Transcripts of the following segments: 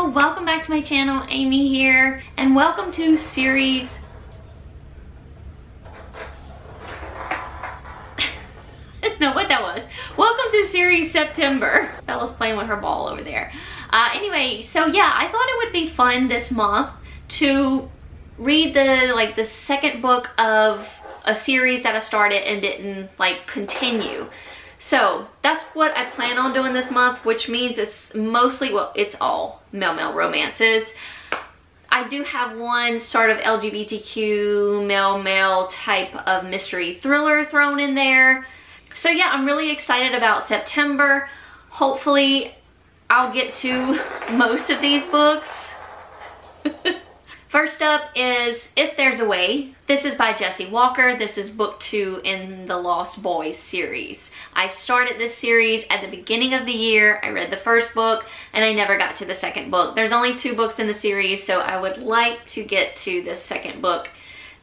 Hello, welcome back to my channel. Aimee here, and welcome to series know what that was. Welcome to series September. Bella's playing with her ball over there. Anyway, so yeah, I thought it would be fun this month to read the second book of a series that I started and didn't continue. So that's what I plan on doing this month, which means it's mostly, well, it's all male romances. I do have one sort of LGBTQ male type of mystery thriller thrown in there. So yeah, I'm really excited about September. Hopefully I'll get to most of these books. First up is If There's a Way. This is by Jessie Walker. This is book 2 in the Lost Boys series. I started this series at the beginning of the year. I read the first book and I never got to the second book. There's only 2 books in the series, so I would like to get to the second book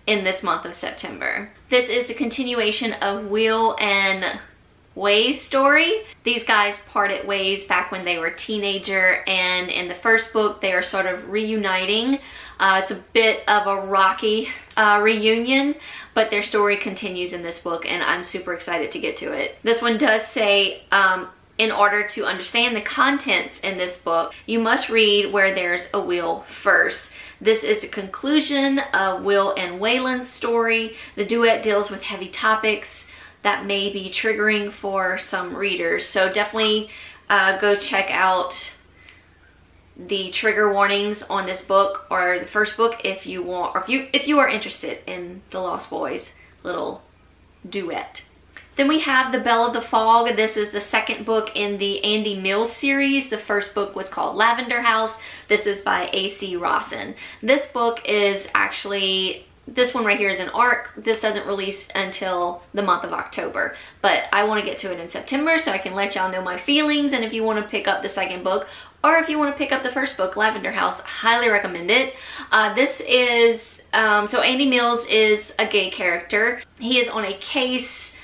in this month of September. This is the continuation of Will and Way's story. These guys parted ways back when they were a teenager, and in the first book they are sort of reuniting. It's a bit of a rocky reunion, but their story continues in this book and I'm super excited to get to it. This one does say, in order to understand the contents in this book, you must read Where There's a Will first. This is the conclusion of Will and Waylon's story. The duet deals with heavy topics that may be triggering for some readers. So definitely go check out the trigger warnings on this book or the first book if you want, or if you are interested in the Lost Boys little duet. Then we have The Belle of the Fog. This is the second book in the Andy Mills series. The first book was called Lavender House. This is by A.C. Rawson. This book is actually, this one right here is an arc. This doesn't release until the month of October, but I want to get to it in September so I can let y'all know my feelings. And if you want to pick up the second book, or if you want to pick up the first book, Lavender House, highly recommend it. This is, so Andy Mills is a gay character. He is on a case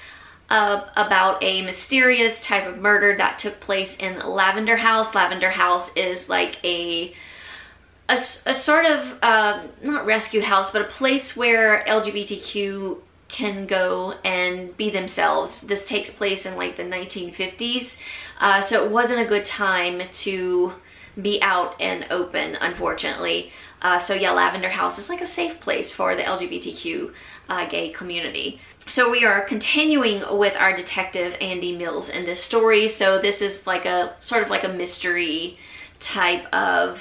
about a mysterious type of murder that took place in Lavender House. Lavender House is like a sort of, not rescue house, but a place where LGBTQ can go and be themselves. This takes place in like the 1950s. So it wasn't a good time to be out and open, unfortunately. So yeah, Lavender House is like a safe place for the LGBTQ gay community. So we are continuing with our detective Andy Mills in this story. So this is like a sort of like a mystery type of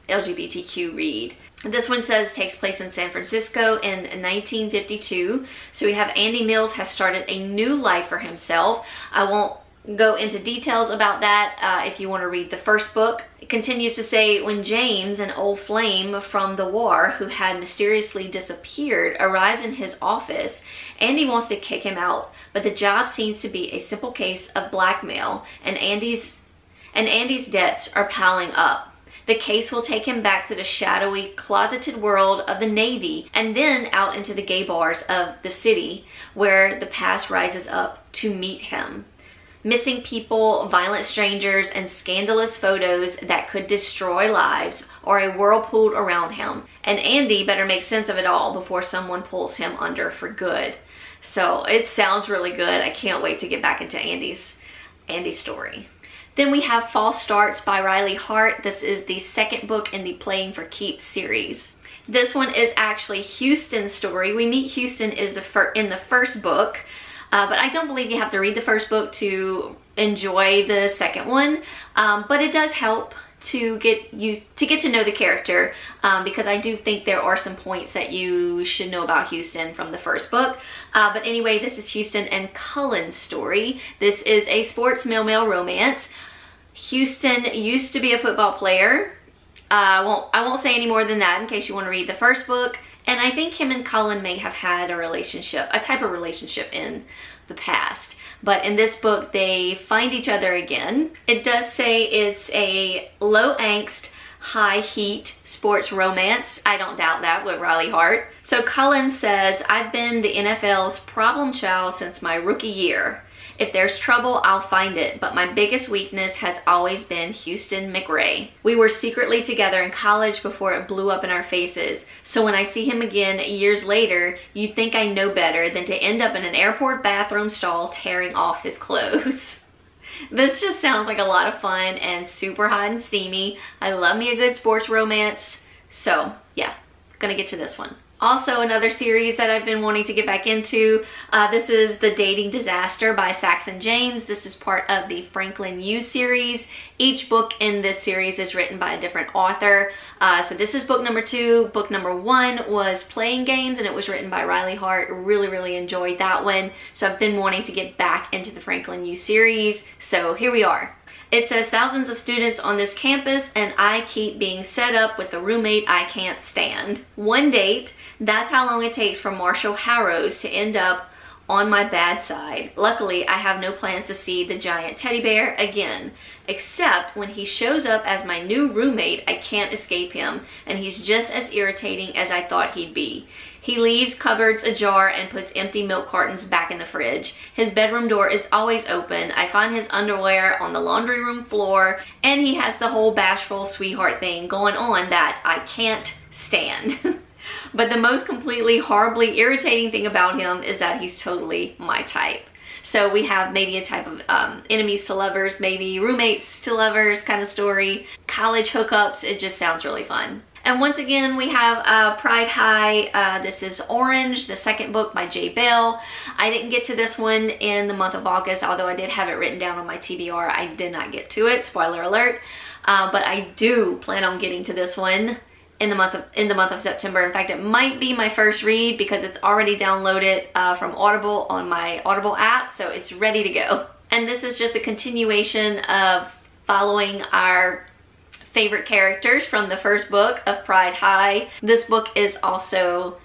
LGBTQ read. This one says takes place in San Francisco in 1952. So we have Andy Mills has started a new life for himself. I won't go into details about that if you want to read the first book. It continues to say, when James, an old flame from the war who had mysteriously disappeared, arrives in his office, Andy wants to kick him out, but the job seems to be a simple case of blackmail, and Andy's debts are piling up. The case will take him back to the shadowy, closeted world of the Navy and then out into the gay bars of the city where the past rises up to meet him. Missing people, violent strangers, and scandalous photos that could destroy lives are a whirlpool around him. And Andy better make sense of it all before someone pulls him under for good. So it sounds really good. I can't wait to get back into Andy's story. Then we have False Starts by Riley Hart. This is the second book in the Playing for Keeps series. This one is actually Houston's story. We meet Houston in the first book. But I don't believe you have to read the first book to enjoy the second one. But it does help to get to know the character because I do think there are some points that you should know about Houston from the first book. But anyway, this is Houston and Cullen's story. This is a sports male romance. Houston used to be a football player. I won't say any more than that in case you want to read the first book. And I think him and Cullen may have had a relationship, a type of relationship in the past. But in this book, they find each other again. It does say it's a low angst, high heat sports romance. I don't doubt that with Riley Hart. So Cullen says, I've been the NFL's problem child since my rookie year. If there's trouble, I'll find it, but my biggest weakness has always been Houston McRae. We were secretly together in college before it blew up in our faces, so when I see him again years later, you'd think I know better than to end up in an airport bathroom stall tearing off his clothes. This just sounds like a lot of fun and super hot and steamy. I love me a good sports romance, so yeah, gonna get to this one. Also, another series that I've been wanting to get back into, this is The Dating Disaster by Saxon James. This is part of the Franklin U series. Each book in this series is written by a different author. So this is book number 2. Book number 1 was Playing Games, and it was written by Riley Hart. Really enjoyed that one. So I've been wanting to get back into the Franklin U series. So here we are. It says, thousands of students on this campus and I keep being set up with the roommate I can't stand. One date, that's how long it takes for Marshall Harrows to end up on my bad side. Luckily, I have no plans to see the giant teddy bear again, except when he shows up as my new roommate, I can't escape him, and he's just as irritating as I thought he'd be. He leaves cupboards ajar and puts empty milk cartons back in the fridge. His bedroom door is always open. I find his underwear on the laundry room floor, and he has the whole bashful sweetheart thing going on that I can't stand. But the most completely horribly irritating thing about him is that he's totally my type. So we have maybe a type of enemies to lovers, maybe roommates to lovers kind of story, college hookups. It just sounds really fun. And once again, we have Pride High. This is Orange, the second book by J. Bell. I didn't get to this one in the month of August, although I did have it written down on my TBR. I did not get to it, spoiler alert. But I do plan on getting to this one in the month of September. In fact, it might be my first read because it's already downloaded from Audible on my Audible app, so it's ready to go. And this is just a continuation of following our favorite characters from the first book of Pride High. This book is also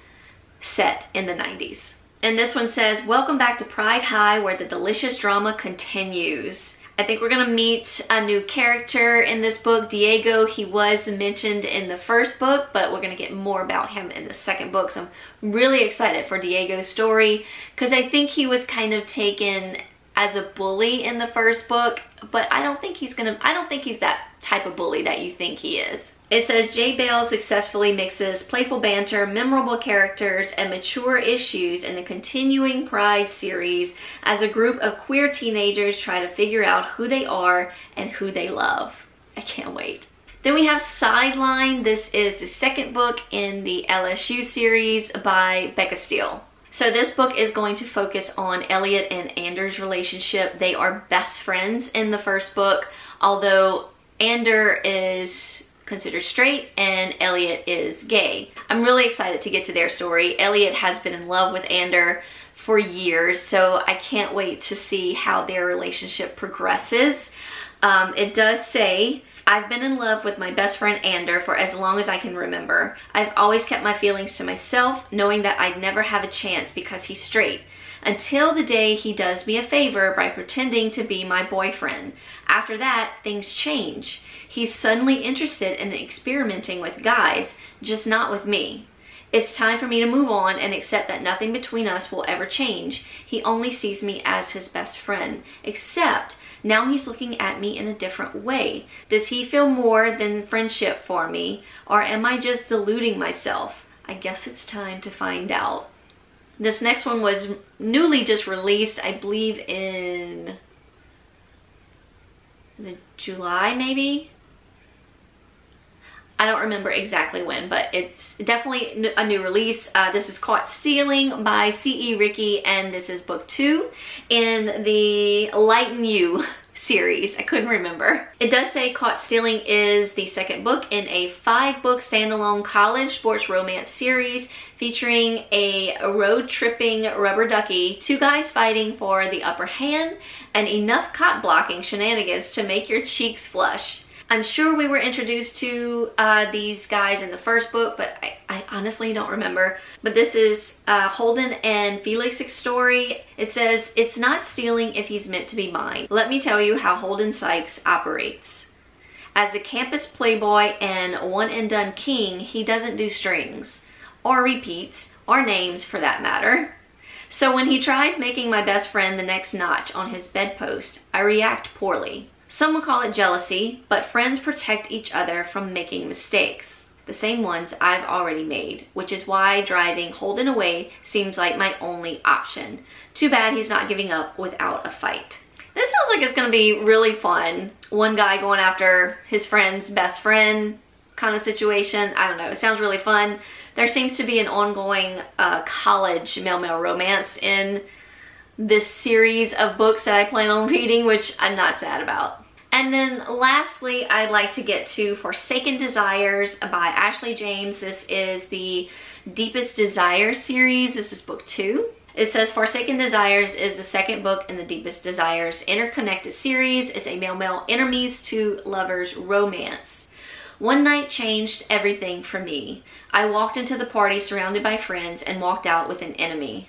set in the 90s. And this one says, welcome back to Pride High, where the delicious drama continues. I think we're gonna meet a new character in this book, Diego. He was mentioned in the first book, but we're gonna get more about him in the second book. So I'm really excited for Diego's story because I think he was kind of taken as a bully in the first book, but I don't think he's that type of bully that you think he is. It says J. Bell successfully mixes playful banter, memorable characters, and mature issues in the continuing Pride series as a group of queer teenagers try to figure out who they are and who they love. I can't wait. Then we have Sideline. This is the second book in the LSU series by Becca Steele. So this book is going to focus on Elliot and Anders' relationship. They are best friends in the first book, although Ander is considered straight and Elliot is gay. I'm really excited to get to their story. Elliot has been in love with Ander for years, so I can't wait to see how their relationship progresses. It does say, I've been in love with my best friend Ander for as long as I can remember. I've always kept my feelings to myself, knowing that I'd never have a chance because he's straight. Until the day he does me a favor by pretending to be my boyfriend. After that, things change. He's suddenly interested in experimenting with guys, just not with me. It's time for me to move on and accept that nothing between us will ever change. He only sees me as his best friend. Except, now he's looking at me in a different way. Does he feel more than friendship for me? Or am I just deluding myself? I guess it's time to find out. This next one was newly just released, I believe in July maybe? I don't remember exactly when, but it's definitely a new release. This is Caught Stealing by C.E. Ricky, and this is book 2 in the Lighten You series. I couldn't remember. It does say Caught Stealing is the second book in a 5-book standalone college sports romance series featuring a road-tripping rubber ducky, 2 guys fighting for the upper hand, and enough cop-blocking shenanigans to make your cheeks flush. I'm sure we were introduced to these guys in the first book, but I honestly don't remember. But this is Holden and Felix's story. It says, it's not stealing if he's meant to be mine. Let me tell you how Holden Sykes operates. As the campus playboy and one-and-done king, he doesn't do strings, or repeats, or names for that matter. So when he tries making my best friend the next notch on his bedpost, I react poorly. Some would call it jealousy, but friends protect each other from making mistakes, the same ones I've already made, which is why driving Holden away seems like my only option. Too bad he's not giving up without a fight. This sounds like it's going to be really fun. One guy going after his friend's best friend kind of situation. I don't know. It sounds really fun. There seems to be an ongoing college male-male romance in this series of books that I plan on reading, which I'm not sad about. And then lastly, I'd like to get to Forsaken Desires by Ashley James. This is the Deepest Desire series. This is book 2. It says Forsaken Desires is the second book in the Deepest Desires interconnected series. It's a male-male enemies to lovers romance. One night changed everything for me. I walked into the party surrounded by friends and walked out with an enemy.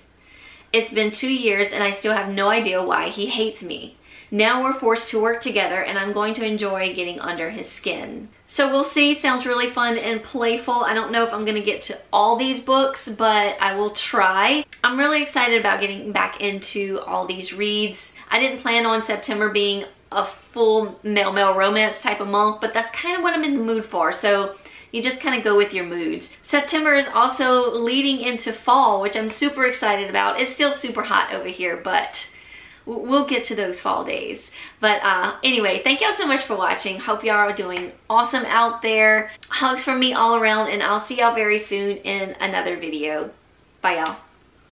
It's been 2 years and I still have no idea why he hates me. Now we're forced to work together and I'm going to enjoy getting under his skin. So we'll see. Sounds really fun and playful. I don't know if I'm going to get to all these books, but I will try. I'm really excited about getting back into all these reads. I didn't plan on September being a full male-male romance type of month, but that's kind of what I'm in the mood for. So you just kind of go with your moods. September is also leading into fall, which I'm super excited about. It's still super hot over here, but we'll get to those fall days. But anyway, thank y'all so much for watching. Hope y'all are doing awesome out there. Hugs from me all around, and I'll see y'all very soon in another video. Bye, y'all.